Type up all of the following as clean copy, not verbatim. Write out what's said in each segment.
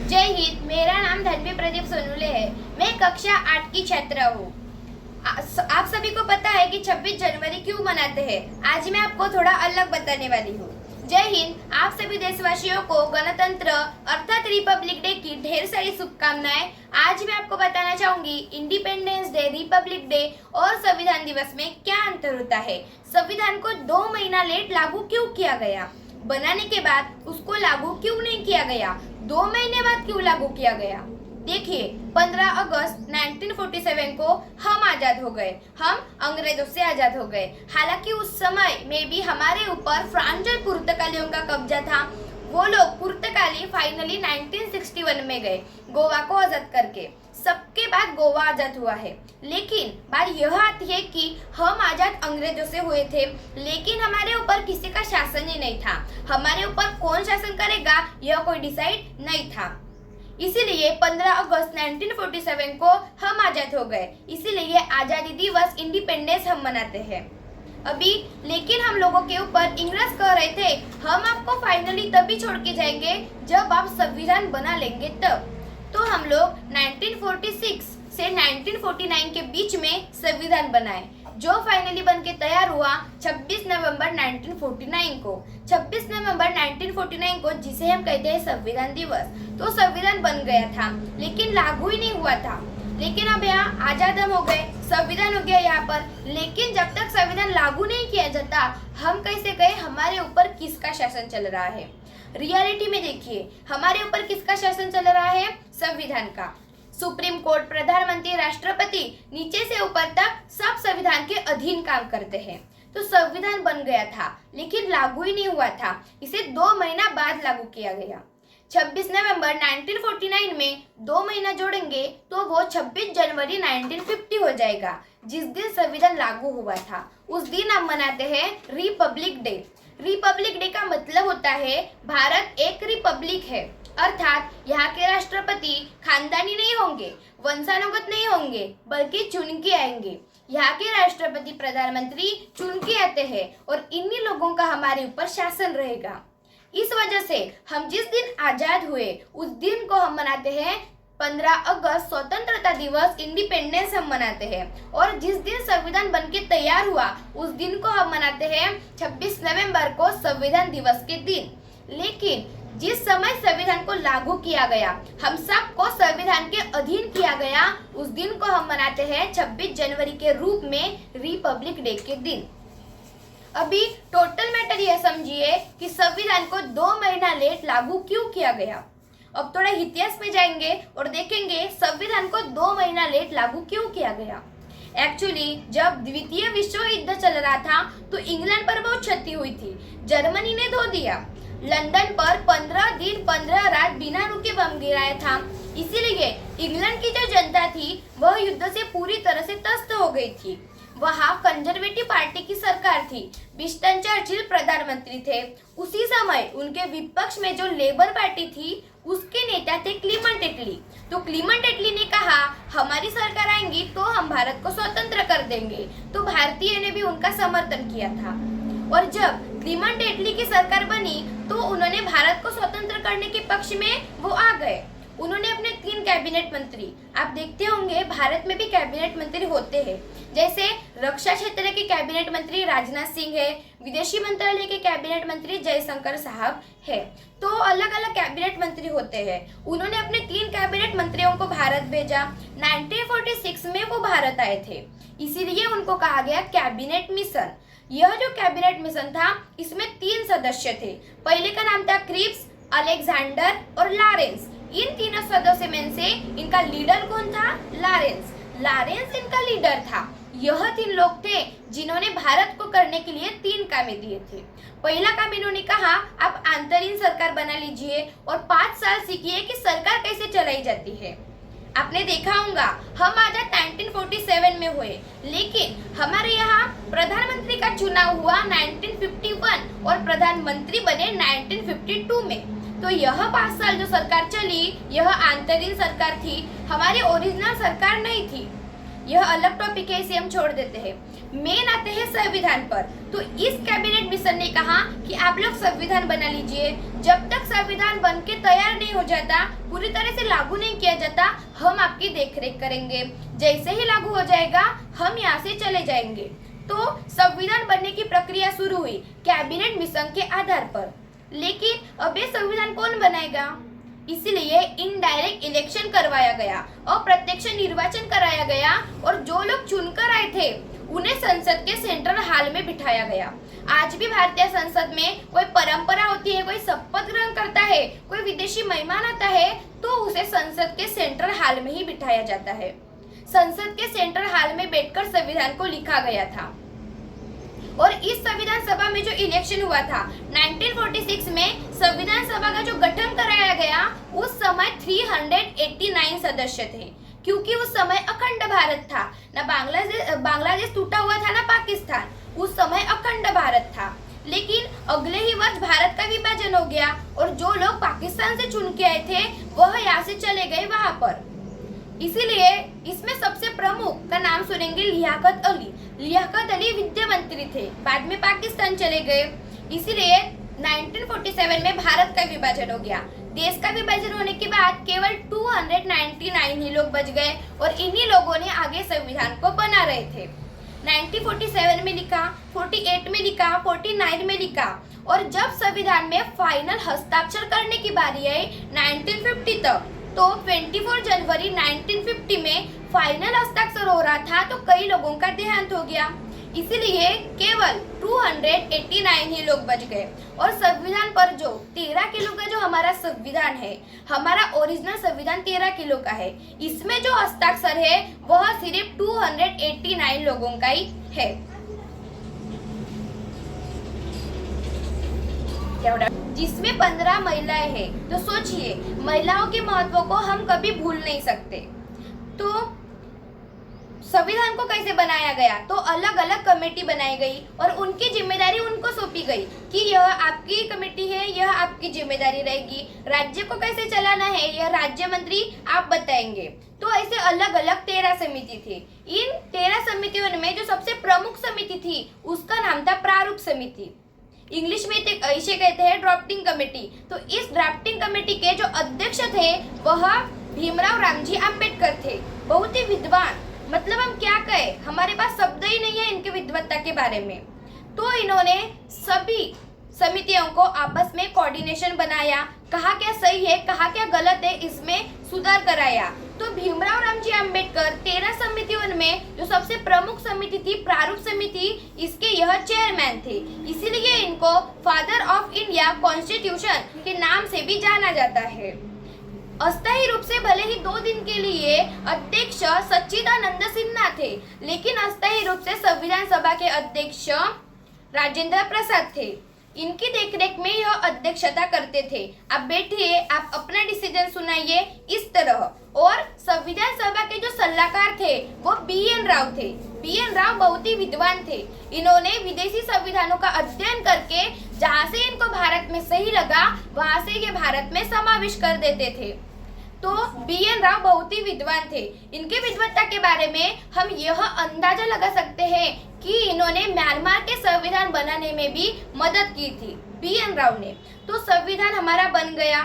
जय हिंद। मेरा नाम धनवी प्रदीप सोनुले है। मैं कक्षा 8 की छात्रा हूँ। आप सभी को पता है कि 26 जनवरी क्यों मनाते हैं। आज मैं आपको थोड़ा अलग बताने वाली हूँ। जय हिंद। आप सभी देशवासियों को गणतंत्र अर्थात रिपब्लिक डे की ढेर सारी शुभकामनाएं। आज मैं आपको बताना चाहूंगी इंडिपेंडेंस डे, रिपब्लिक डे और संविधान दिवस में क्या अंतर होता है। संविधान को 2 महीना लेट लागू क्यों किया गया, बनाने के बाद उसको लागू क्यों नहीं किया गया, 2 महीने बाद क्यों लागू किया गया। देखिए, 15 अगस्त 1947 को हम आजाद हो गए, हम अंग्रेजों से आजाद हो गए। हालांकि उस समय में भी हमारे ऊपर फ्रांस पुर्तगालियों का कब्जा था। वो लोग पुर्तगाली फाइनली 1961 में गए गोवा को आजाद करके। सबके बाद गोवा आजाद हुआ है। लेकिन बात यह आती है कि हम आजाद अंग्रेजों से हुए थे, लेकिन हमारे ऊपर किसी का शासन ही नहीं था। हमारे ऊपर कौन शासन करेगा यह कोई डिसाइड नहीं था। इसीलिए 15 अगस्त 1947 को हम आजाद हो गए। इसीलिए आजादी दिवस, इंडिपेंडेंस हम मनाते हैं अभी। लेकिन हम लोगों के ऊपर इंग्रज कह रहे थे हम आपको फाइनली तभी छोड़ के जाएंगे जब आप संविधान बना लेंगे तब। तो हम लोग 1946 से 1949 के बीच में संविधान बनाए, जो फाइनली बन के तैयार हुआ 26 नवंबर 1949 को। 26 नवंबर 1949 को जिसे हम कहते हैं संविधान दिवस। तो संविधान बन गया था लेकिन लागू ही नहीं हुआ था। लेकिन अब यहाँ आजाद हम हो गए, संविधान हो गया यहाँ पर। लेकिन जब तक संविधान लागू नहीं किया जाता हम कैसे गए, हमारे ऊपर किसका शासन चल रहा है। रियलिटी में देखिए, हमारे ऊपर किसका शासन चल रहा है, संविधान का। सुप्रीम कोर्ट, प्रधानमंत्री, राष्ट्रपति, नीचे से ऊपर तक सब संविधान के अधीन काम करते हैं। तो संविधान बन गया था लेकिन लागू ही नहीं हुआ था। इसे 2 महीना बाद लागू किया गया। 26 नवंबर 1949 में 2 महीना जोड़ेंगे तो वो 26 जनवरी 1950 हो जाएगा, जिस दिन संविधान लागू हुआ था। उस दिन हम मनाते हैं रिपब्लिक डे। रिपब्लिक डे का मतलब होता है भारत एक रिपब्लिक है, अर्थात यहाँ के राष्ट्रपति खानदानी नहीं होंगे, वंशानुगत नहीं होंगे, बल्कि चुन के आएंगे। यहाँ के राष्ट्रपति, प्रधानमंत्री चुन के आते हैं और इन्हीं लोगों का हमारे ऊपर शासन रहेगा। इस वजह से हम जिस दिन आजाद हुए उस दिन को हम मनाते हैं 15 अगस्त स्वतंत्रता दिवस, इंडिपेंडेंस हम मनाते हैं। और जिस दिन संविधान बनके तैयार हुआ उस दिन को हम मनाते हैं 26 नवंबर को, संविधान दिवस के दिन। लेकिन जिस समय संविधान को लागू किया गया, हम सबको संविधान के अधीन किया गया, उस दिन को हम मनाते हैं 26 जनवरी के रूप में, रिपब्लिक डे के दिन। अभी टोटल मैटर यह समझिए कि संविधान को 2 महीना लेट लागू क्यों किया गया। अब थोड़ा इतिहास में जाएंगे और देखेंगे संविधान को 2 महीना लेट लागू क्यों किया गया। एक्चुअली जब द्वितीय विश्व युद्ध चल रहा था तो इंग्लैंड पर बहुत क्षति हुई थी। जर्मनी ने धो दिया। लंदन पर 15 दिन 15 रात बिना रुके बम गिराया था। इसीलिए इंग्लैंड की जो जनता थी वह युद्ध से पूरी तरह से त्रस्त हो गई थी। वहाँ कंजर्वेटिव पार्टी की सरकार थी। विंस्टन चर्चिल प्रधानमंत्री थे। उसी समय उनके विपक्ष में जो लेबर पार्टी थी उसके नेता थे क्लीमेंट एटली। तो क्लीमेंट एटली ने कहा हमारी सरकार आएंगी तो हम भारत को स्वतंत्र कर देंगे। तो भारतीय ने भी उनका समर्थन किया था। और जब क्लीमेंट एटली की सरकार बनी तो उन्होंने भारत को स्वतंत्र करने के पक्ष में वो आ गए। उन्होंने अपने 3 कैबिनेट मंत्री, आप देखते होंगे भारत में भी कैबिनेट मंत्री होते हैं, जैसे रक्षा क्षेत्र के कैबिनेट मंत्री राजनाथ सिंह है, विदेशी मंत्रालय के कैबिनेट मंत्री जयशंकर साहब है। तो अलग अलग कैबिनेट मंत्री होते हैं। उन्होंने अपने 3 कैबिनेट मंत्रियों को भारत भेजा। 1946 में वो भारत आए थे, इसीलिए उनको कहा गया कैबिनेट मिशन। यह जो कैबिनेट मिशन था इसमें 3 सदस्य थे। पहले का नाम था क्रिप्स, अलेक्जेंडर और लॉरेंस। इन तीनों सदस्यों में से इनका लीडर कौन था, लॉरेंस। लॉरेंस इनका लीडर था। यह 3 लोग थे जिन्होंने भारत को करने के लिए 3 काम दिए थे। पहला काम इन्होंने कहा आप अंतरिम सरकार बना लीजिए और 5 साल सीखिए कि सरकार कैसे चलाई जाती है। आपने देखा होगा हम आजाद 1947 में हुए, लेकिन हमारे यहाँ प्रधानमंत्री का चुनाव हुआ 1951 और प्रधानमंत्री बने 1952 में। तो यह 5 साल जो सरकार चली यह अंतरिम सरकार थी, हमारी ओरिजिनल सरकार नहीं थी। यह अलग टॉपिक है, इसे हम छोड़ देते हैं। मेन आते हैं संविधान पर। तो इस कैबिनेट मिशन ने कहा कि आप लोग संविधान बना लीजिए, जब तक संविधान बन के तैयार नहीं हो जाता, पूरी तरह से लागू नहीं किया जाता, हम आपकी देखरेख करेंगे, जैसे ही लागू हो जाएगा हम यहाँ से चले जाएंगे। तो संविधान बनने की प्रक्रिया शुरू हुई कैबिनेट मिशन के आधार पर। लेकिन अब ये संविधान कौन बनाएगा? इसलिए इनडायरेक्ट इलेक्शन करवाया गया, अप्रत्यक्ष निर्वाचन कराया गया, और जो लोग चुनकर आए थे उन्हें संसद के सेंट्रल हॉल में बिठाया गया। आज भी भारतीय संसद में कोई परंपरा होती है, कोई शपथ ग्रहण करता है, कोई विदेशी मेहमान आता है, तो उसे संसद के सेंट्रल हॉल में ही बिठाया जाता है। संसद के सेंट्रल हॉल में बैठकर संविधान को लिखा गया था। और इस संविधान सभा में जो इलेक्शन हुआ था 1946 में, संविधान सभा का जो गठन कराया गया, उस समय 389 सदस्य थे, क्योंकि उस समय अखंड भारत था, ना बांग्लादेश टूटा हुआ था ना पाकिस्तान, उस समय अखंड भारत था। लेकिन अगले ही वर्ष भारत का विभाजन हो गया, और जो लोग पाकिस्तान से चुन के आए थे वह यहाँ से चले गए वहां पर। इसीलिए इसमें सबसे प्रमुख का नाम सुनेंगे लियाकत अली। लियाकत अली विद्या मंत्री थे, बाद में पाकिस्तान चले गए। इसीलिए 1947 में भारत का विभाजन हो गया। देश का विभाजन होने के बाद केवल 299 ही लोग बच गए, और इन्हीं लोगों ने आगे संविधान को बना रहे थे। 1947 में लिखा, 48 में लिखा, 49 में लिखा, और जब संविधान में फाइनल हस्ताक्षर करने की बारी आई 1950 तक, तो 24 जनवरी 1950 में फाइनल हस्ताक्षर हो रहा था, तो कई लोगों का देहांत हो गया। इसीलिए केवल 289 ही लोग बच गए, और संविधान पर जो 13 किलो का जो हमारा संविधान है, हमारा ओरिजिनल संविधान 13 किलो का है, इसमें जो हस्ताक्षर है वह सिर्फ 289 लोगों का ही है। जिसमें 15 महिलाएं हैं। तो सोचिए, महिलाओं के महत्व को हम कभी भूल नहीं सकते। तो संविधान को कैसे बनाया गया? तो अलग अलग कमेटी बनाई गई, और उनकी जिम्मेदारी उनको सौंपी गई कि यह आपकी कमेटी है, यह आपकी जिम्मेदारी रहेगी। राज्य को कैसे चलाना है यह राज्य मंत्री आप बताएंगे। तो ऐसे अलग अलग 13 समिति थी। इन 13 समितियों में जो सबसे प्रमुख समिति थी उसका नाम था प्रारूप समिति। इंग्लिश में इसे कहते हैं ड्राफ्टिंग कमेटी। तो इस ड्राफ्टिंग कमेटी के जो अध्यक्ष थे वह भीमराव रामजी आम्बेडकर थे। बहुत ही विद्वान, मतलब हम क्या कहें, हमारे पास शब्द ही नहीं है इनके विद्वत्ता के बारे में। तो इन्होंने सभी समितियों को आपस में कोऑर्डिनेशन बनाया, कहा क्या सही है, कहा क्या गलत है, इसमें सुधार कराया। तो भीमराव रामजी आम्बेडकर 13 समितियों में जो सबसे प्रमुख समिति थी प्रारूप समिति, इसके यह चेयरमैन थे। इसीलिए इनको फादर ऑफ इंडिया कॉन्स्टिट्यूशन के नाम से भी जाना जाता है। अस्थायी रूप से भले ही 2 दिन के लिए अध्यक्ष सच्चिदानंद सिन्हा थे, लेकिन अस्थायी रूप से संविधान सभा के अध्यक्ष राजेंद्र प्रसाद थे। इनकी देखरेख में यह अध्यक्षता करते थे। आप बैठिए, आप अपना डिसीजन सुनाइए इस तरह। और संविधान सभा के जो सलाहकार थे वो BN राव थे। BN राव बहुत ही विद्वान थे। इन्होंने विदेशी संविधानों का अध्ययन करके जहाँ से इनको भारत में सही लगा वहाँ से ये भारत में समावेश कर देते थे। तो BN राव बहुत ही विद्वान थे। इनके विद्वत्ता के बारे में हम यह अंदाजा लगा सकते हैं कि इन्होंने म्यांमार के संविधान बनाने में भी मदद की थी BN राव ने। तो संविधान हमारा बन गया।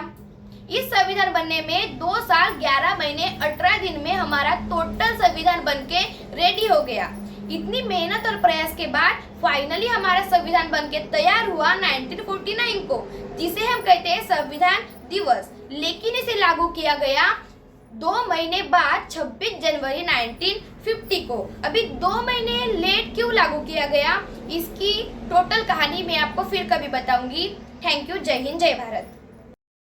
इस संविधान बनने में 2 साल 11 महीने 18 दिन में हमारा टोटल संविधान बनके रेडी हो गया। इतनी मेहनत और प्रयास के बाद फाइनली हमारा संविधान बनके तैयार हुआ 1949 को, जिसे हम कहते हैं संविधान दिवस। लेकिन इसे लागू किया गया 2 महीने बाद 26 जनवरी 1950 को। अभी 2 महीने लेट क्यों लागू किया गया, इसकी टोटल कहानी मैं आपको फिर कभी बताऊंगी। Thank you. जय हिंद, जय भारत।